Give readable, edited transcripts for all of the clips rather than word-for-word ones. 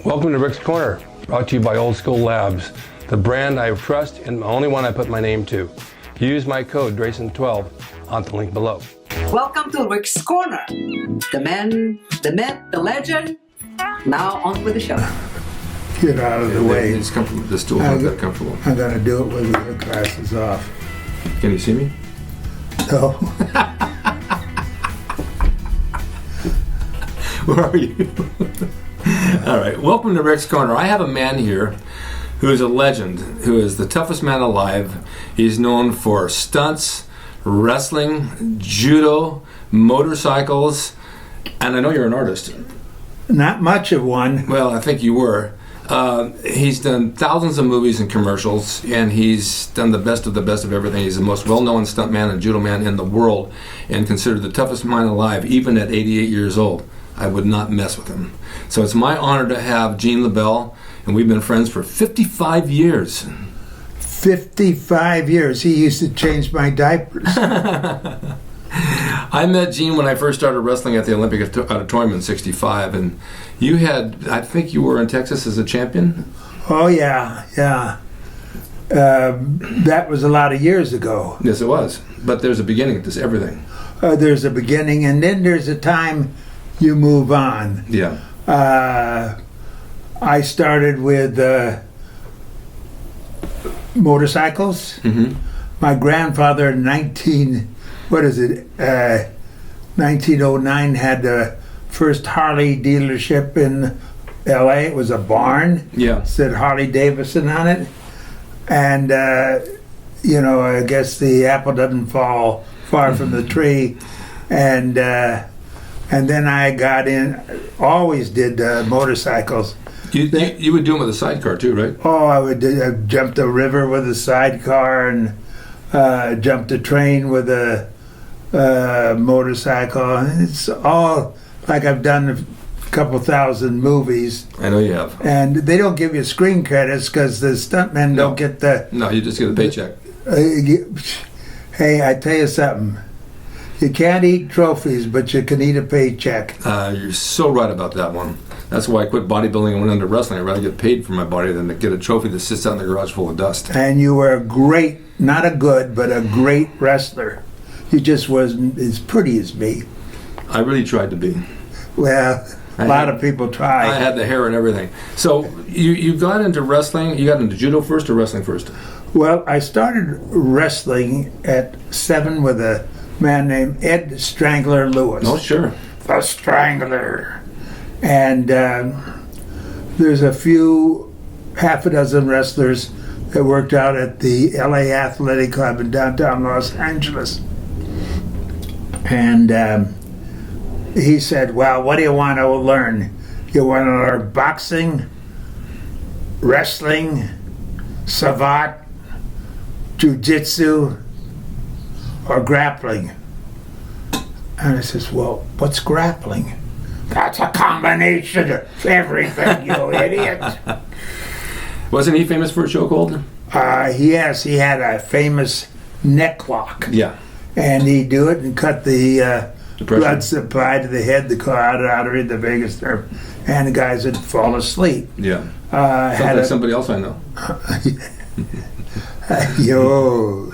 Welcome to Rick's Corner, brought to you by Old School Labs, the brand I trust and the only one I put my name to. Use my code drasin12 on the link below. Welcome to Rick's Corner. The man, the myth, the legend. Now on with the show. Get out of the way. It's comfortable. The stool's not that comfortable. I'm gonna do it with the glasses off. Can you see me? No. Where are you? All right. Welcome to Rick's Corner. I have a man here who is a legend, who is the toughest man alive. He's known for stunts, wrestling, judo, motorcycles, and I know you're an artist. Not much of one. Well, I think you were. He's done thousands of movies and commercials, and he's done the best of everything. He's the most well-known stuntman and judo man in the world, and considered the toughest man alive, even at 88 years old. I would not mess with him. So it's my honor to have Gene LeBell, and we've been friends for 55 years. 55 years. He used to change my diapers. I met Gene when I first started wrestling at the Olympic Auditorium in '65, and you had, I think you were in Texas as a champion? Oh, yeah. That was a lot of years ago. Yes, it was. But there's a beginning to everything. There's a beginning, and then there's a time you move on. Yeah. I started with motorcycles. Mm-hmm. My grandfather in 1909 had the first Harley dealership in LA. It was a barn. Yeah. It said Harley Davidson on it. And, I guess the apple doesn't fall far from the tree. And then I got in, always did motorcycles. You would do them with a sidecar too, right? Oh, I jumped a river with a sidecar and jumped a train with a motorcycle. It's all like I've done a couple thousand movies. I know you have. And they don't give you screen credits because the stuntmen don't get the... No, you just get a paycheck. Hey, I tell you something. You can't eat trophies, but you can eat a paycheck. You're so right about that one. That's why I quit bodybuilding and went into wrestling. I'd rather get paid for my body than to get a trophy that sits out in the garage full of dust. And you were a great, not a good, but a great wrestler. You just wasn't as pretty as me. I really tried to be. Well, a lot of people try. I had the hair and everything. So you got into wrestling. You got into judo first or wrestling first? Well, I started wrestling at 7 with a man named Ed Strangler Lewis. Oh, sure. The Strangler. And there's half a dozen wrestlers that worked out at the LA Athletic Club in downtown Los Angeles. And he said, well, what do you want to learn? You want to learn boxing, wrestling, savate, jiu-jitsu, or grappling? And I says, well, what's grappling? That's a combination of everything, you idiot. Wasn't he famous for a show called? Yes, he had a famous neck lock. Yeah. And he'd do it and cut the blood supply to the head, the carotid, the vagus nerve, and the guys would fall asleep. Yeah. Sounds like somebody else I know. Yo.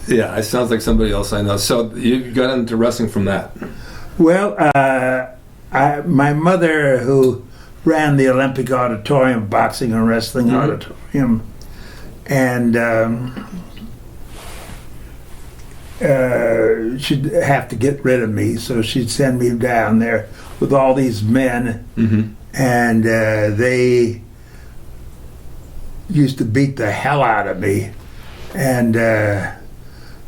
Yeah, it sounds like somebody else I know. So you got into wrestling from that? Well, my mother, who ran the Olympic Auditorium, boxing and wrestling auditorium, and she'd have to get rid of me, so she'd send me down there with all these men, and they used to beat the hell out of me, and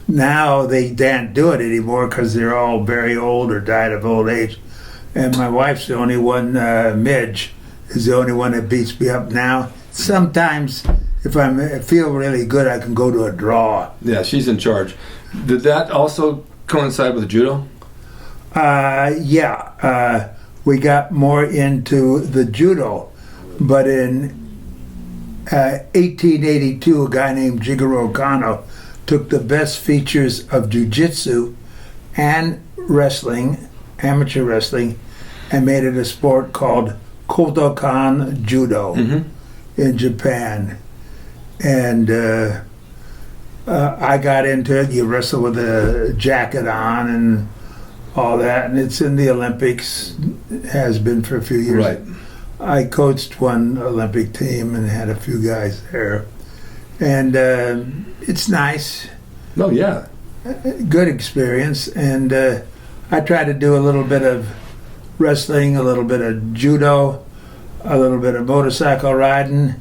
now they can't do it anymore because they're all very old or died of old age. And my wife's the only one, Midge, is the only one that beats me up now. Sometimes, if I feel really good, I can go to a draw. Yeah, she's in charge. Did that also coincide with judo? Yeah. We got more into the judo. But in 1882, a guy named Jigoro Kano took the best features of jiu-jitsu and wrestling, amateur wrestling, and made it a sport called Kodokan Judo in Japan. And I got into it. You wrestle with a jacket on and all that, and it's in the Olympics. It has been for a few years. Right. I coached one Olympic team and had a few guys there. And it's nice. Oh, yeah. Good experience. And I try to do a little bit of wrestling, a little bit of judo, a little bit of motorcycle riding.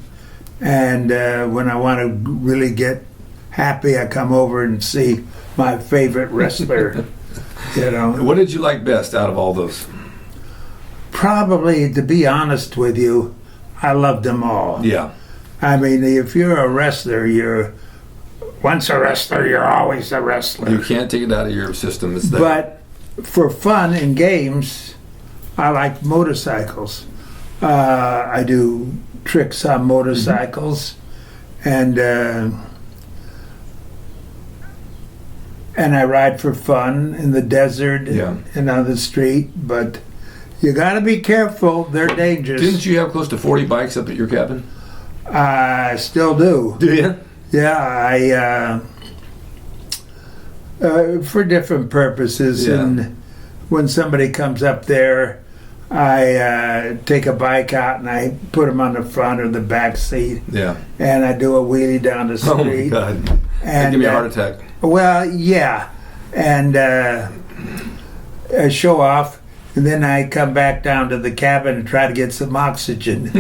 And when I want to really get happy, I come over and see my favorite wrestler. You know. What did you like best out of all those? Probably, to be honest with you, I loved them all. Yeah. I mean, if you're a wrestler, once a wrestler, you're always a wrestler. You can't take it out of your system. It's there. But for fun and games, I like motorcycles. I do tricks on motorcycles, and I ride for fun in the desert and on the street. But you got to be careful; they're dangerous. Didn't you have close to 40 bikes up at your cabin? I still do. Do you? Yeah, for different purposes. Yeah. And when somebody comes up there, I take a bike out and I put them on the front or the back seat. Yeah. And I do a wheelie down the Oh, my street. God. And That'd give me a heart attack. Well, yeah. And I show off. And then I come back down to the cabin and try to get some oxygen.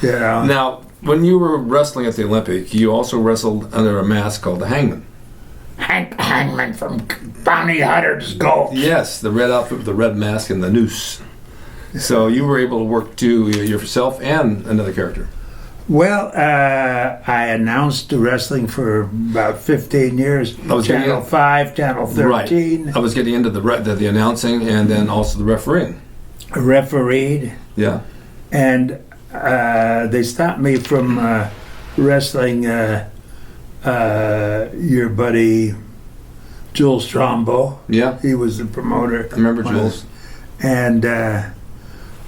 You know. Now, when you were wrestling at the Olympic, you also wrestled under a mask called the Hangman. Hangman from Bounty Hunter's Gulch. Yes, the red outfit with the red mask and the noose. So you were able to work to yourself and another character. Well, I announced wrestling for about 15 years. Channel 5, Channel 13. Right. I was getting into the announcing and then also the refereeing. Refereed. Yeah. And they stopped me from wrestling your buddy Jules Strombo. Yeah. He was the promoter. I remember Jules. And I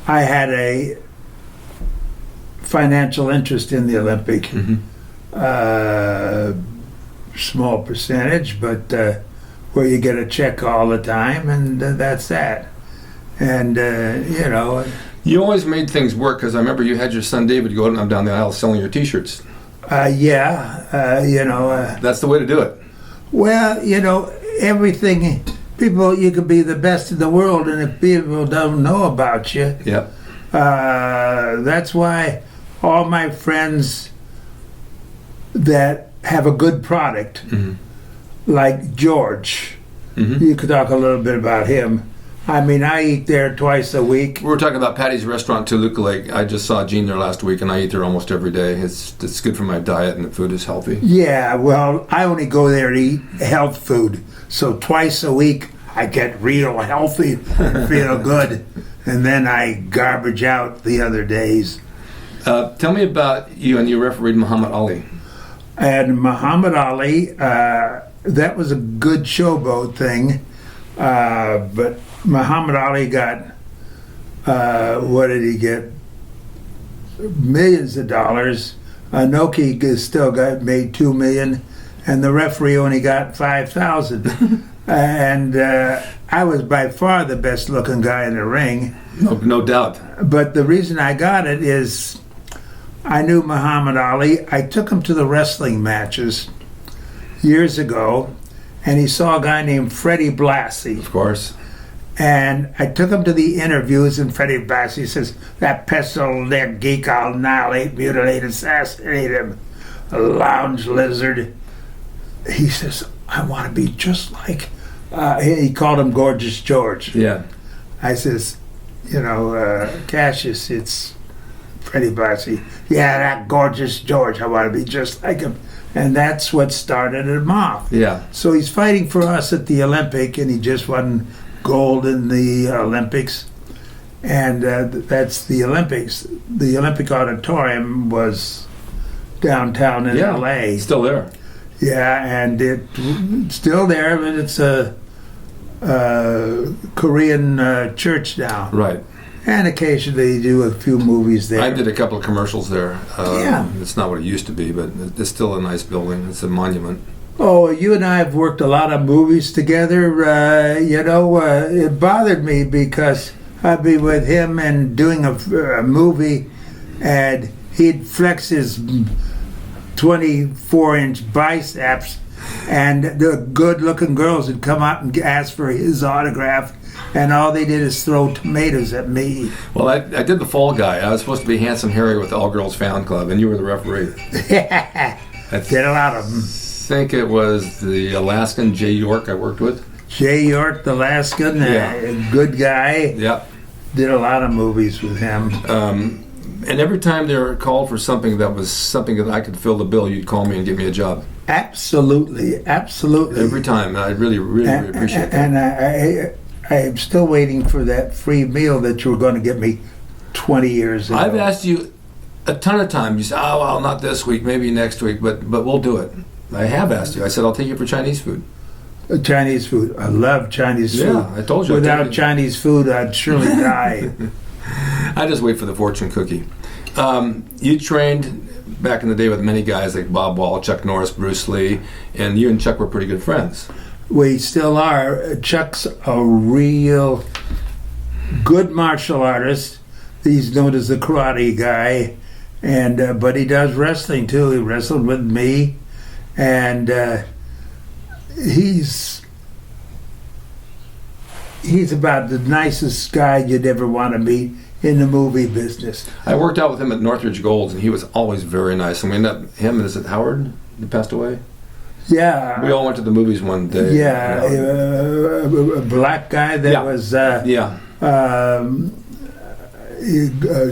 had a financial interest in the Olympic. Small percentage, but where you get a check all the time, and that's that. And, you know. You always made things work, because I remember you had your son David go down the aisle selling your T-shirts. You know. That's the way to do it. Well, you know, everything, people, you could be the best in the world, and if people don't know about you, Yep. That's why all my friends that have a good product, like George, you could talk a little bit about him. I mean, I eat there twice a week. We were talking about Patty's Restaurant, Toluca Lake. I just saw Gene there last week, and I eat there almost every day. It's good for my diet, and the food is healthy. Yeah, well, I only go there to eat health food. So twice a week, I get real healthy and feel good. And then I garbage out the other days. Tell me about you, and you refereed Muhammad Ali. And Muhammad Ali, that was a good showboat thing. But Muhammad Ali got, what did he get? Millions of dollars. Noki made $2 million, and the referee only got $5,000. And I was by far the best looking guy in the ring. No doubt. But the reason I got it is I knew Muhammad Ali. I took him to the wrestling matches years ago, and he saw a guy named Freddie Blassie. Of course. And I took him to the interviews, and Freddie Blassie says, "That pestle-necked geek, I'll annihilate, mutilate, assassinate him. A lounge lizard." He says, "I want to be just like..." He called him Gorgeous George. Yeah. I says, "Cassius, it's Freddie Blassie." "Yeah, that Gorgeous George, I want to be just like him." And that's what started him off. Yeah. So he's fighting for us at the Olympic, and he just won gold in the Olympics. And that's the Olympics. The Olympic Auditorium was downtown in L.A. It's still there. Yeah, and it's still there, but it's a Korean church now. Right. And occasionally do a few movies there. I did a couple of commercials there. Yeah. It's not what it used to be, but it's still a nice building. It's a monument. Oh, you and I have worked a lot of movies together. It bothered me because I'd be with him and doing a movie, and he'd flex his 24-inch biceps, and the good-looking girls would come up and ask for his autograph, and all they did is throw tomatoes at me. Well, I did the Fall Guy. I was supposed to be Handsome Harry with the All Girls Fan Club, and you were the referee. Did a lot of them. I think it was the Alaskan Jay York I worked with. Jay York, the Alaskan, Yeah. Good guy. Yep. Did a lot of movies with him. And every time they were called for something that I could fill the bill, you'd call me and give me a job. Absolutely. Every time. I really appreciate that. And I'm still waiting for that free meal that you were going to give me 20 years ago. I've asked you a ton of times. You say, "Oh, well, not this week, maybe next week, but we'll do it." I have asked you. I said, "I'll take you for Chinese food." Chinese food. I love Chinese food. Yeah, I told you. Without Chinese food, I'd surely die. I just wait for the fortune cookie. You trained back in the day with many guys like Bob Wall, Chuck Norris, Bruce Lee, and you and Chuck were pretty good friends. We still are. Chuck's a real good martial artist. He's known as the karate guy, and but he does wrestling too. He wrestled with me, and he's about the nicest guy you'd ever want to meet in the movie business. I worked out with him at Northridge Golds, and he was always very nice. And we ended up, him, is it Howard that passed away? Yeah. We all went to the movies one day. Yeah, a black guy that Yeah. was Yeah. a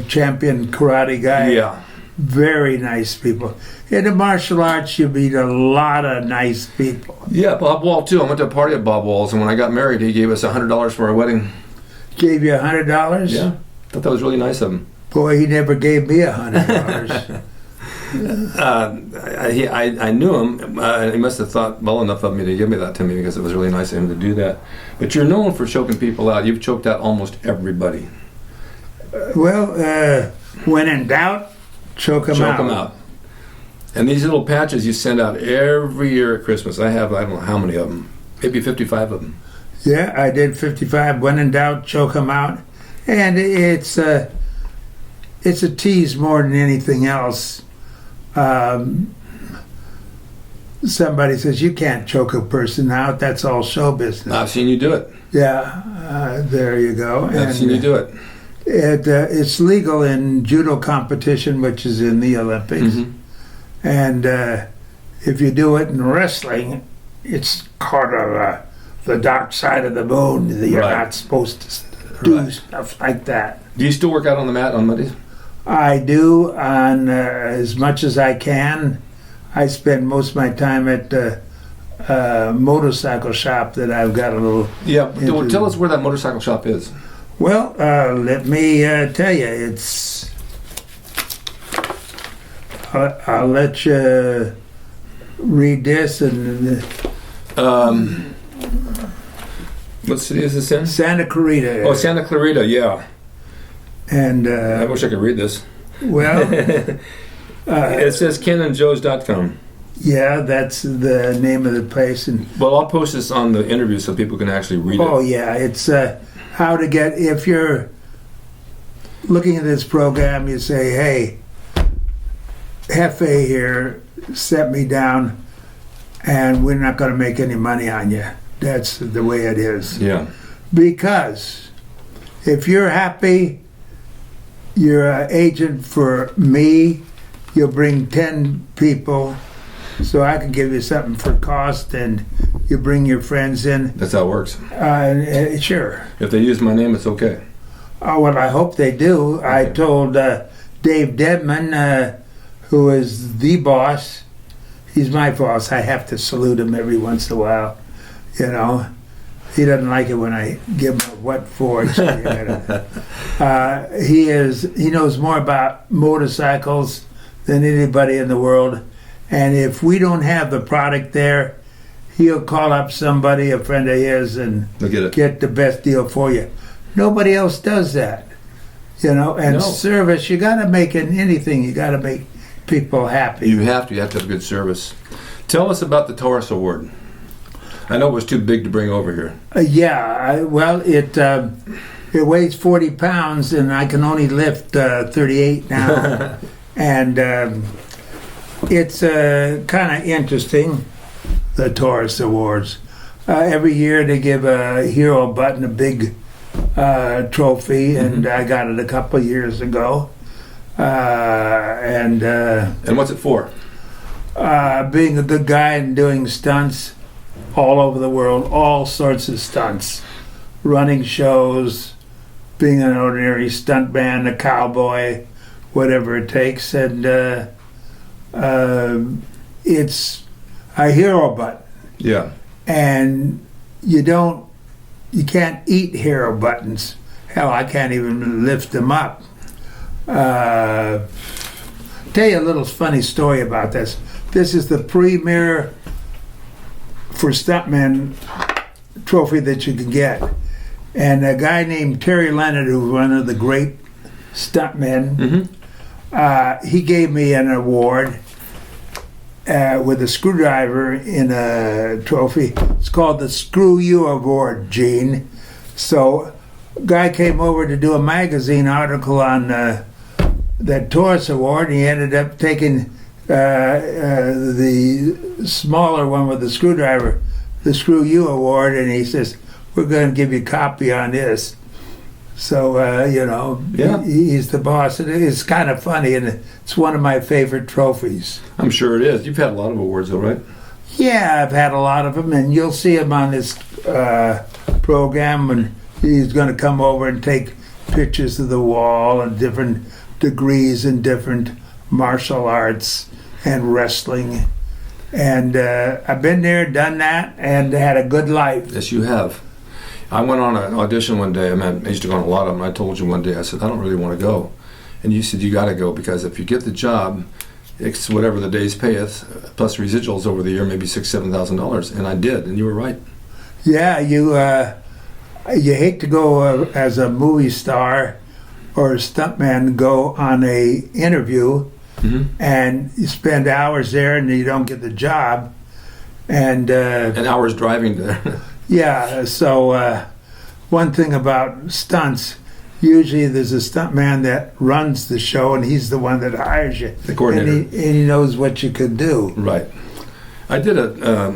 champion karate guy. Yeah. Very nice people. In the martial arts, you meet a lot of nice people. Yeah, Bob Wall, too. I went to a party at Bob Wall's, and when I got married, he gave us $100 for our wedding. Gave you $100? Yeah. Thought that was really nice of him. Boy, he never gave me $100. I knew him. He must have thought well enough of me to give me that to me because it was really nice of him to do that. But you're known for choking people out. You've choked out almost everybody. Well, when in doubt, choke them out. Choke them out. And these little patches you send out every year at Christmas. I don't know how many of them. Maybe 55 of them. Yeah, I did 55. When in doubt, choke them out. And it's a tease more than anything else. Somebody says, you can't choke a person out. That's all show business. I've seen you do it. Yeah, there you go. I've seen you do it. It's legal in judo competition, which is in the Olympics. Mm-hmm. And if you do it in wrestling, it's part of the dark side of the moon. That you're Right. not supposed to do stuff like that. Do you still work out on the mat on Mondays? I do on as much as I can. I spend most of my time at the motorcycle shop that I've got a little... Yeah, well, tell us where that motorcycle shop is. Well, let me tell you, it's... I'll let you read this. And What city is this in? Santa Clarita. Oh, Santa Clarita, yeah. And, I wish I could read this. well... It says kenandjoes.com. Yeah, that's the name of the place. And Well, I'll post this on the interview so people can actually read it. oh yeah, it's how to get. If you're looking at this program, you say, "Hey, Hefe here, set me down, and we're not going to make any money on you." That's the way it is. Yeah. Because if you're happy, you're an agent for me. You'll bring 10 people, so I can give you something for cost, and you bring your friends in. That's how it works. Sure. If they use my name, it's okay. Oh, well, I hope they do. I told Dave Dedman, who is the boss, he's my boss. I have to salute him every once in a while. You know, he doesn't like it when I give him a what for. So he knows more about motorcycles than anybody in the world. And if we don't have the product there, he'll call up somebody, a friend of his, and Look at it. get the best deal for you. Nobody else does that. You know, and No. service, you got to make in anything, you got to make people happy. You have to have good service. Tell us about the Taurus Award. I know it was too big to bring over here. Well, it weighs 40 pounds, and I can only lift 38 now. And it's kind of interesting, the Taurus Awards. Every year they give a hero button, a big trophy, and I got it a couple of years ago. And what's it for? being a good guy and doing stunts all over the world, all sorts of stunts, running shows, being an ordinary stuntman, a cowboy, whatever it takes, and it's a hero button. Yeah. And you can't eat hero buttons. Hell, I can't even lift them up. Tell you a little funny story about this. This is the premier for stuntmen trophy that you can get. And a guy named Terry Leonard, who's one of the great stuntmen, he gave me an award with a screwdriver in a trophy. It's called the Screw You Award, Gene. So a guy came over to do a magazine article on that Taurus Award, and he ended up taking the smaller one with the screwdriver, the Screw You Award, and he says, we're going to give you a copy on this. So, Yeah. he's the boss. It's kind of funny, and it's one of my favorite trophies. I'm sure it is. You've had a lot of awards, though, right? Yeah, I've had a lot of them, and you'll see him on this program, and he's going to come over and take pictures of the wall and different degrees in different martial arts and wrestling. And I've been there, done that, and had a good life. Yes, you have. I went on an audition one day. I used to go on a lot of them. I told you one day, I said, I don't really want to go. And you said, you got to go, because if you get the job, it's whatever the day's payeth, plus residuals over the year, maybe $6,000, $7,000. And I did, and you were right. Yeah, you hate to go as a movie star or a stuntman, go on a interview and you spend hours there and you don't get the job. And hours driving there. yeah, so one thing about stunts, usually there's a stuntman that runs the show, and he's the one that hires you. The coordinator. And he knows what you could do. Right. I did a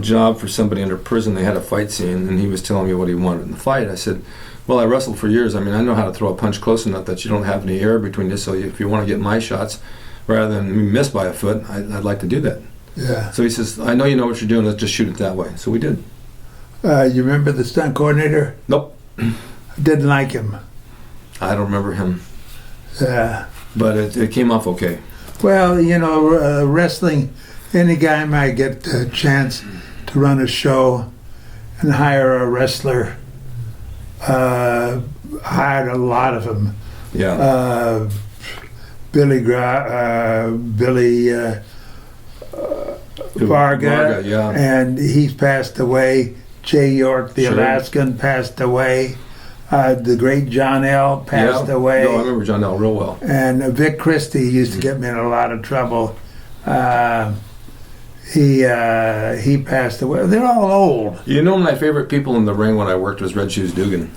job for somebody under prison. They had a fight scene, and he was telling me what he wanted in the fight. I said, well, I wrestled for years. I mean, I know how to throw a punch close enough that you don't have any air between you, so if you want to get my shots, rather than me miss by a foot, I'd like to do that. Yeah. So he says, I know you know what you're doing, let's just shoot it that way. So we did. You remember the stunt coordinator? Nope. Didn't like him. I don't remember him. Yeah. But it came off okay. Well, wrestling, any guy might get a chance to run a show and hire a wrestler. Hired a lot of them. Yeah. Billy Varga, yeah. and he's passed away. Jay York, the Sure. Alaskan, passed away. The great John L. passed away. No, I remember John L. real well. And Vic Christie used to get me in a lot of trouble. He passed away. They're all old. You know, my favorite people in the ring when I worked was Red Shoes Dugan.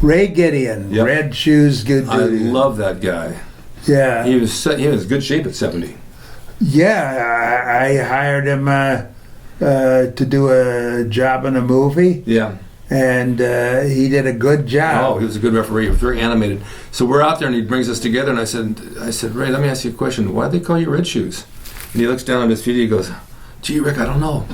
Ray Gideon, Yep. Red Shoes, good I dude. love that guy. Yeah. He was in good shape at 70. Yeah, I hired him to do a job in a movie, Yeah. and he did a good Oh, job. he was a good referee. He was very animated. So we're out there, and he brings us together, and I said, Ray, let me ask you a question. Why do they call you Red Shoes? And he looks down at his feet, and he goes, gee, Rick, I don't know.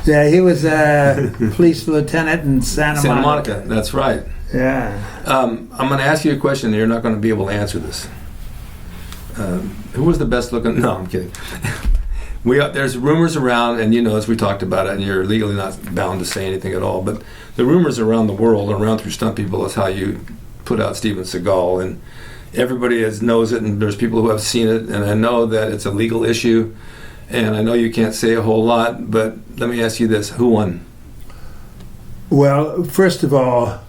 Yeah, he was a police lieutenant in Santa Monica. That's right. Yeah. I'm going to ask you a question, and you're not going to be able to answer this. Who was the best looking? No, I'm kidding. There's rumors around, and as we talked about it, and you're legally not bound to say anything at all, but the rumors around the world, around through stunt people, is how you put out Steven Seagal, and everybody knows it, and there's people who have seen it, and I know that it's a legal issue, and I know you can't say a whole lot, but let me ask you this: who won? Well, first of all,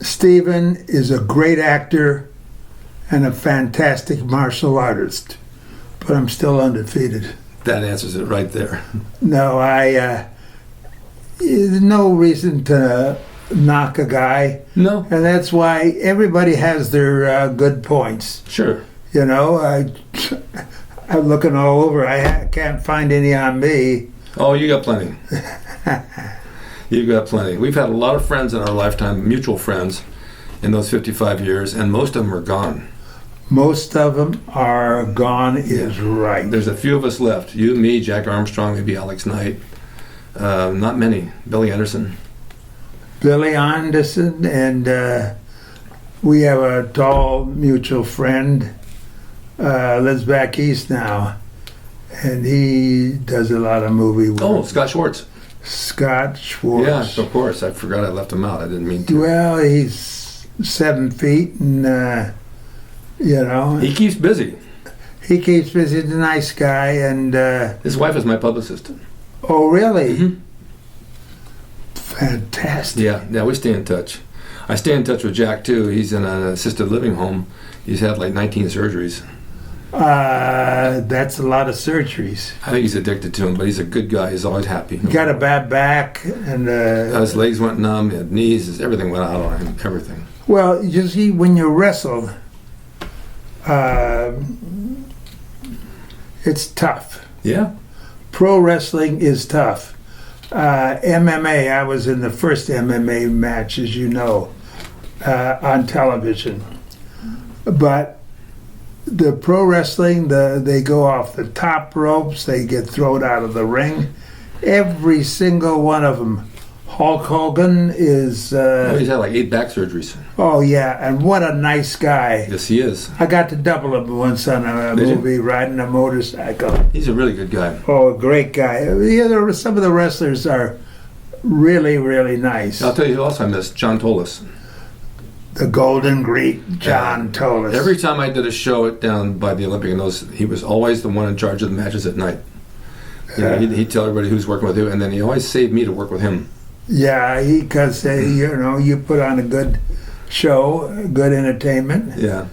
Stephen is a great actor and a fantastic martial artist, but I'm still undefeated. That answers it right there. No, there's no reason to knock a guy. No. And that's why everybody has their good points. Sure. You know, I'm looking all over. I can't find any on me. Oh, you got plenty. You've got plenty. We've had a lot of friends in our lifetime, mutual friends, in those 55 years, and most of them are gone. Most of them are gone is right. There's a few of us left. You, me, Jack Armstrong, maybe Alex Knight. Not many. Billy Anderson. Billy Anderson, and we have a tall mutual friend, lives back east now, and he does a lot of movie work. Oh, Scott Schwartz. Scott Schwartz. Yeah, of course. I forgot I left him out. I didn't mean to. Well, he's 7 feet, and you know, He keeps busy. he keeps busy. He's a nice guy, and His wife is my publicist. oh, really? Mhm. Fantastic. Yeah, we stay in touch. I stay in touch with Jack, too. He's in an assisted living home. He's had like 19 surgeries. That's a lot of surgeries. I think he's addicted to them, but he's a good guy. He's always happy. He got a bad back, and His legs went numb, his knees, everything went out on him, everything. well, you see, when you wrestle, it's tough. Yeah. Pro wrestling is tough. MMA, I was in the first MMA match, as you know, on television. But the pro wrestling, they go off the top ropes, they get thrown out of the ring. Every single one of them. Hulk Hogan is... He's had like 8 back surgeries. oh, yeah, and what a nice guy. Yes, he is. I got to double him once on a Did you? movie, riding a motorcycle. He's a really good guy. Oh, a great guy. Yeah, some of the wrestlers are really, really nice. I'll tell you who else I missed. John Tolis. The Golden Greek, John Tolis. Every time I did a show down by the Olympic, and he was always the one in charge of the matches at night. You know, he'd tell everybody who's working with who, and then he always saved me to work with him. Yeah, because you know, you put on a good show, good entertainment, Yeah.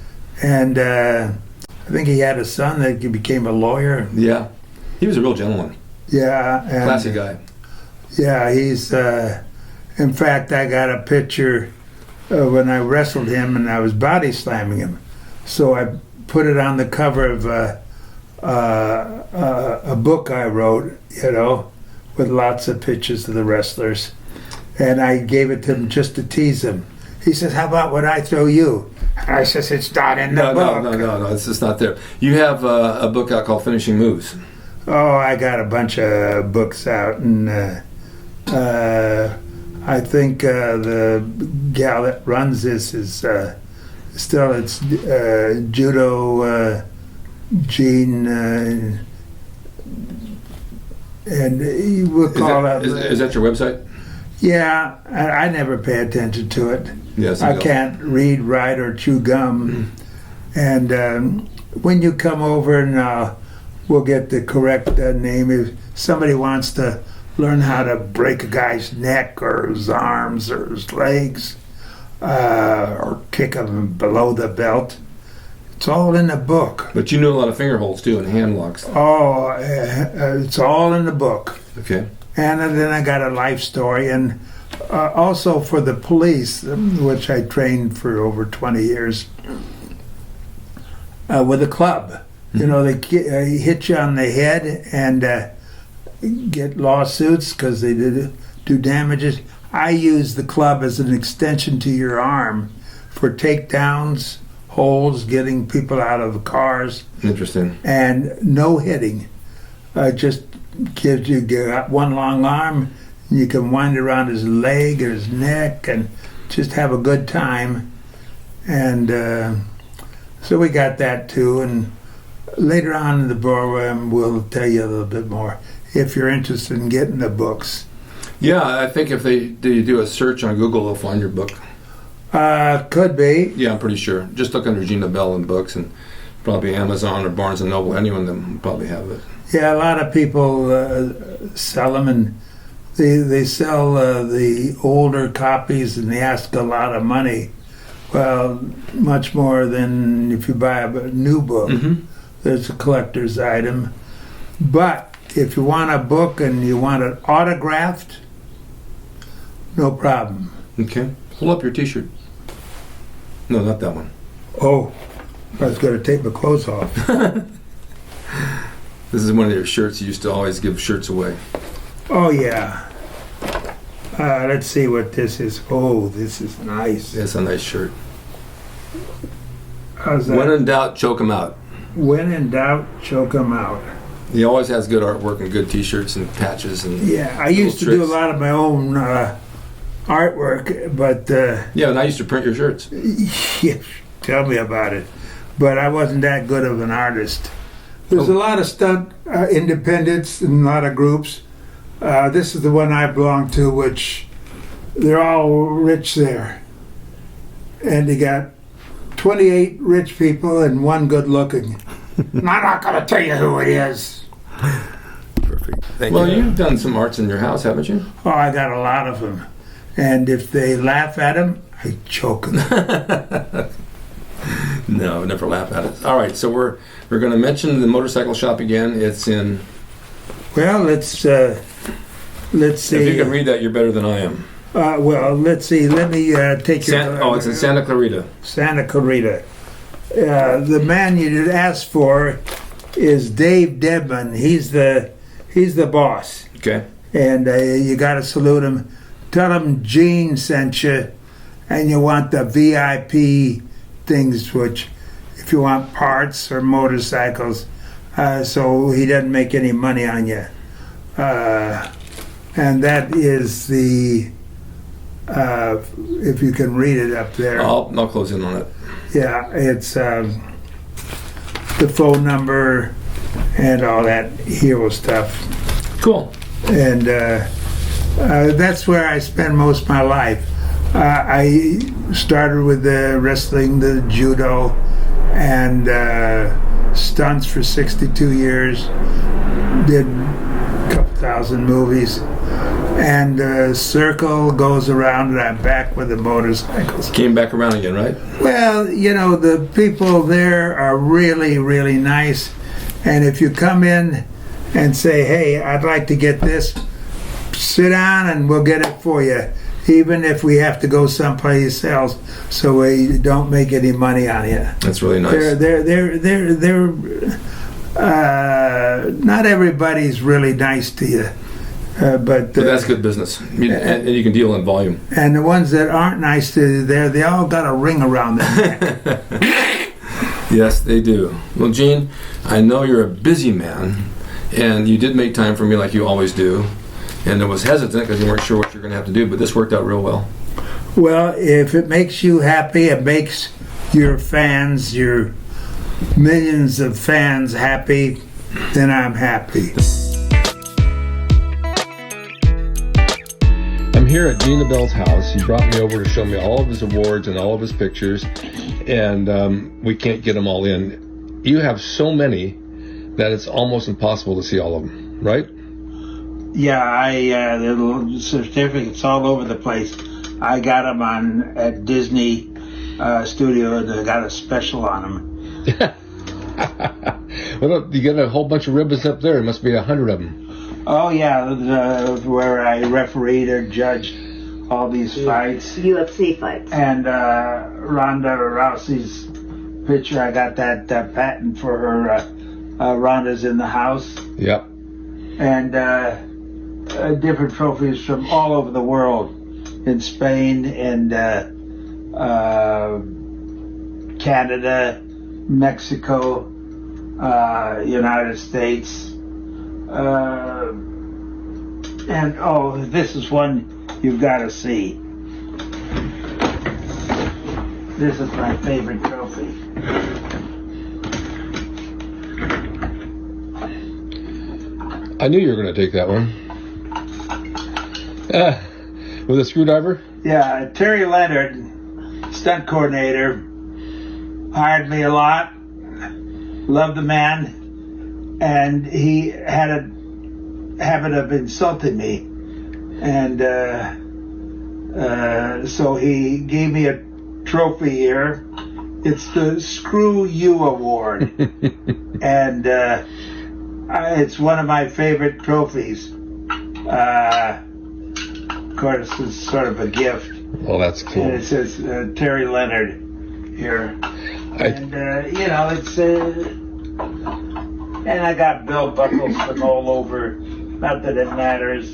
and I think he had a son that became a lawyer. Yeah. He was a real gentleman. Yeah, and Classy guy. yeah, he's. In fact, I got a picture when I wrestled him and I was body slamming him, so I put it on the cover of a book I wrote, you know, with lots of pictures of the wrestlers. And I gave it to him just to tease him. He says, how about when I throw you? And I says, it's not in the book. No, it's just not there. You have a book out called Finishing Moves. Oh, I got a bunch of books out. And I think the gal that runs this is it's Judo, Gene, and we'll call it. Is that your website? Yeah, I never pay attention to it. Yes. I can't read, write, or chew gum. And when you come over, and we'll get the correct name. If somebody wants to learn how to break a guy's neck or his arms or his legs, or kick him below the belt, it's all in the book. But you know a lot of finger holds too and hand locks. Oh, it's all in the book. Okay. And then I got a life story, and also for the police, which I trained for over 20 years, with a club. Mm-hmm. You know, they hit you on the head and get lawsuits because they do damages. I use the club as an extension to your arm for takedowns, holds, getting people out of the cars. Interesting. And no hitting. Just gives you got one long arm, and you can wind around his leg or his neck and just have a good time. And so we got that too. And later on in the program, we'll tell you a little bit more if you're interested in getting the books. Yeah, I think if they do a search on Google, they'll find your book. Could be. Yeah, I'm pretty sure. Just look under Gina Bell and books, and probably Amazon or Barnes & Noble. Any one of them will probably have it. Yeah, a lot of people sell them, and They sell the older copies, and they ask a lot of money. Well, much more than if you buy a new book. There's a collector's item. But if you want a book and you want it autographed, no problem. Okay. Pull up your T-shirt. No, not that one. Oh, I was going to take my clothes off. This is one of your shirts. You used to always give shirts away. Oh, yeah. Let's see what this is. Oh, this is nice. It's a nice shirt. How's that? When in doubt, choke 'em out. When in doubt, choke 'em out. He always has good artwork and good T-shirts and patches and Yeah, I used to do a lot of my own artwork, but yeah, and I used to print your shirts. yeah, tell me about it. But I wasn't that good of an artist. There's a lot of stunt independents and a lot of groups. This is the one I belong to, which they're all rich there. And they got 28 rich people and one good looking. And I'm not going to tell you who it is. Perfect. Thank you. Well, you've done some arts in your house, haven't you? Oh, I got a lot of them. And if they laugh at them, I choke them. No, never laugh at it. All right, so we're going to mention the motorcycle shop again. It's in... Well, let's see. If you can read that, you're better than I am. Well, let's see. Let me take your... it's in Santa Clarita. Santa Clarita. The man you asked for is Dave Debman. He's the boss. Okay. And you got to salute him. Tell him Gene sent you, and you want the VIP things, which if you want parts or motorcycles, so he doesn't make any money on you. And that is the, if you can read it up there. I'll close in on it. Yeah, it's the phone number and all that hero stuff. Cool. And that's where I spend most of my life. I started with the wrestling, the judo, and stunts for 62 years. Did a couple thousand movies. And the circle goes around, and I'm back with the motorcycles. Came back around again, right? Well, you know, the people there are really, really nice. And if you come in and say, hey, I'd like to get this, sit down and we'll get it for you. Even if we have to go someplace else, so we don't make any money on you. That's really nice. They're not everybody's really nice to you. But that's good business. And you can deal in volume. And the ones that aren't nice to you, they all got a ring around their neck. Yes, they do. Well, Gene, I know you're a busy man, and you did make time for me like you always do. And it was hesitant because you weren't sure what you're going to have to do, but this worked out real well. Well, if it makes you happy, it makes your fans, your millions of fans happy, then I'm happy. I'm here at Gene LeBell's house. He brought me over to show me all of his awards and all of his pictures, and we can't get them all in. You have so many that it's almost impossible to see all of them, right? Yeah, the little certificates all over the place. I got them at Disney Studio. They got a special on them. Well, you got a whole bunch of ribbons up there. There must be 100 of them. Oh yeah, where I refereed or judged all these fights. UFC fights. And Ronda Rousey's picture. I got that patent for her. Ronda's in the house. Yep. And different trophies from all over the world, in Spain and Canada, Mexico, United States. And this is one you've got to see. This is my favorite trophy. I knew you were going to take that one. With a screwdriver? Yeah, Terry Leonard, stunt coordinator, hired me a lot. Loved the man. And he had a habit of insulting me. And so he gave me a trophy here. It's the Screw You Award. And it's one of my favorite trophies. Of course, it's sort of a gift. Well, that's cool. And it says Terry Leonard here. And, you know, it's... and I got Bill buckles from all over. Not that it matters.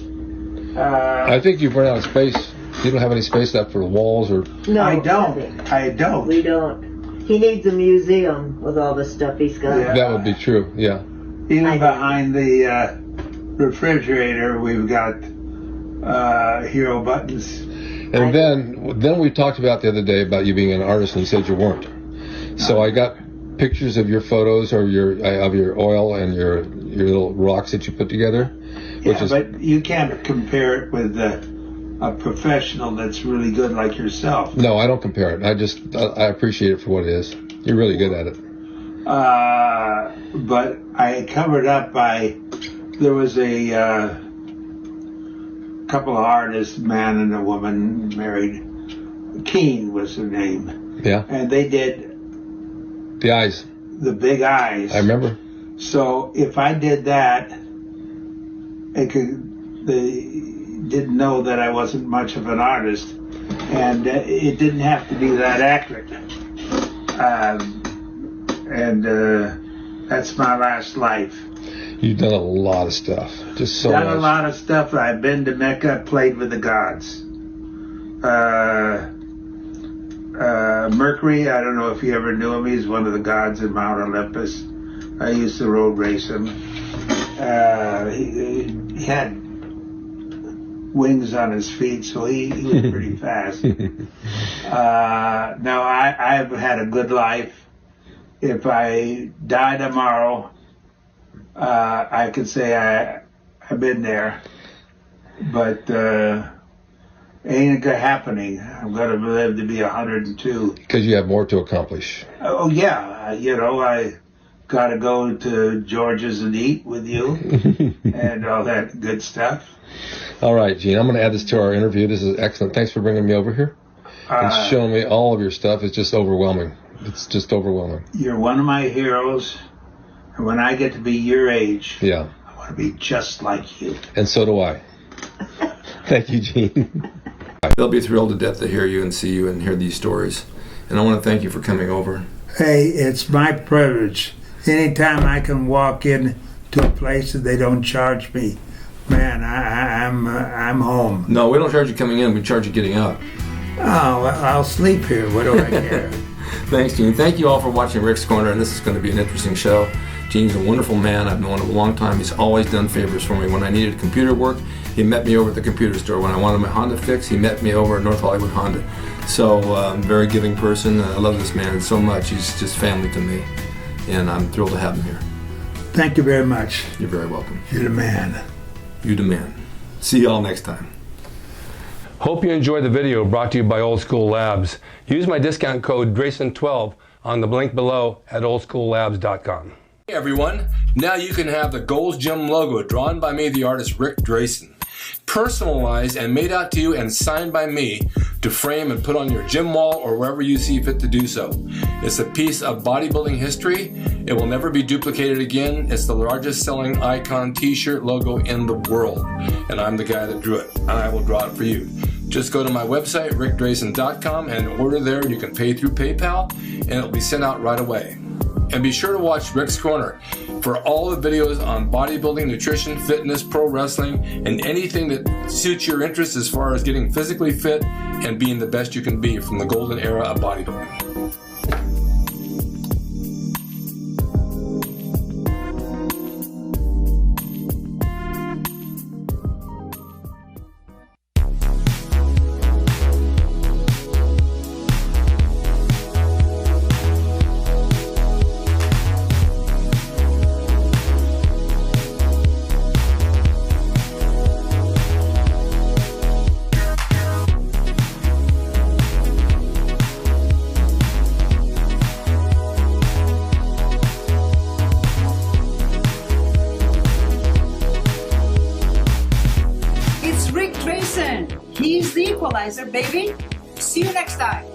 I think you've run out of space. You don't have any space left for walls or... No, I don't. nothing. I don't. We don't. He needs a museum with all the stuff he's got. Yeah. That would be true, yeah. Even behind the refrigerator, we've got hero buttons. And then we talked about the other day about you being an artist, and you said you weren't. So I got pictures of your photos or of your oil and your little rocks that you put together. Yeah, but you can't compare it with a professional that's really good like yourself. No, I don't compare it. I appreciate it for what it is. You're really good at it. But I covered up there was a couple of artists, man and a woman, married. Keane was her name. Yeah. And they did The eyes. the big eyes. I remember. So if I did that, they didn't know that I wasn't much of an artist, and it didn't have to be that accurate. That's my last life. You've done a lot of stuff. Just so Done much. a lot of stuff. I've been to Mecca, played with the gods. Mercury, I don't know if you ever knew him. He's one of the gods in Mount Olympus. I used to road race him. He had wings on his feet, so he was pretty fast. Now, I've had a good life. If I die tomorrow, I could say I've been there, but ain't happening. I'm going to live to be 102. Because you have more to accomplish. Oh yeah, you know, I got to go to George's and eat with you and all that good stuff. All right, Gene, I'm going to add this to our interview. This is excellent. Thanks for bringing me over here and showing me all of your stuff. It's just overwhelming. It's just overwhelming. You're one of my heroes, and when I get to be your age, Yeah. I want to be just like you. And so do I. Thank you, Gene. They'll be thrilled to death to hear you and see you and hear these stories. And I want to thank you for coming over. Hey, it's my privilege. Anytime I can walk in to a place that they don't charge me, man, I'm home. No, we don't charge you coming in. We charge you getting out. Oh, well, I'll sleep here. What do I care? Thanks, Gene. Thank you all for watching Rick's Corner, and this is going to be an interesting show. Gene's a wonderful man. I've known him a long time. He's always done favors for me. When I needed computer work, he met me over at the computer store. When I wanted my Honda fixed, he met me over at North Hollywood Honda. So, very giving person. I love this man so much. He's just family to me, and I'm thrilled to have him here. Thank you very much. You're very welcome. You're the man. You the man. See y'all next time. Hope you enjoyed the video brought to you by Old School Labs. Use my discount code DRASIN12 on the link below at oldschoollabs.com. Hey everyone, now you can have the Gold's Gym logo drawn by me, the artist Rick Drasin, personalized and made out to you and signed by me to frame and put on your gym wall or wherever you see fit to do so. It's a piece of bodybuilding history. It will never be duplicated again. It's the largest selling icon t-shirt logo in the world, and I'm the guy that drew it, and I will draw it for you. Just go to my website, rickdrasin.com, and order there. You can pay through PayPal, and it'll be sent out right away. And be sure to watch Rick's Corner for all the videos on bodybuilding, nutrition, fitness, pro wrestling, and anything that suits your interests as far as getting physically fit and being the best you can be from the golden era of bodybuilding. Equalizer, baby. See you next time.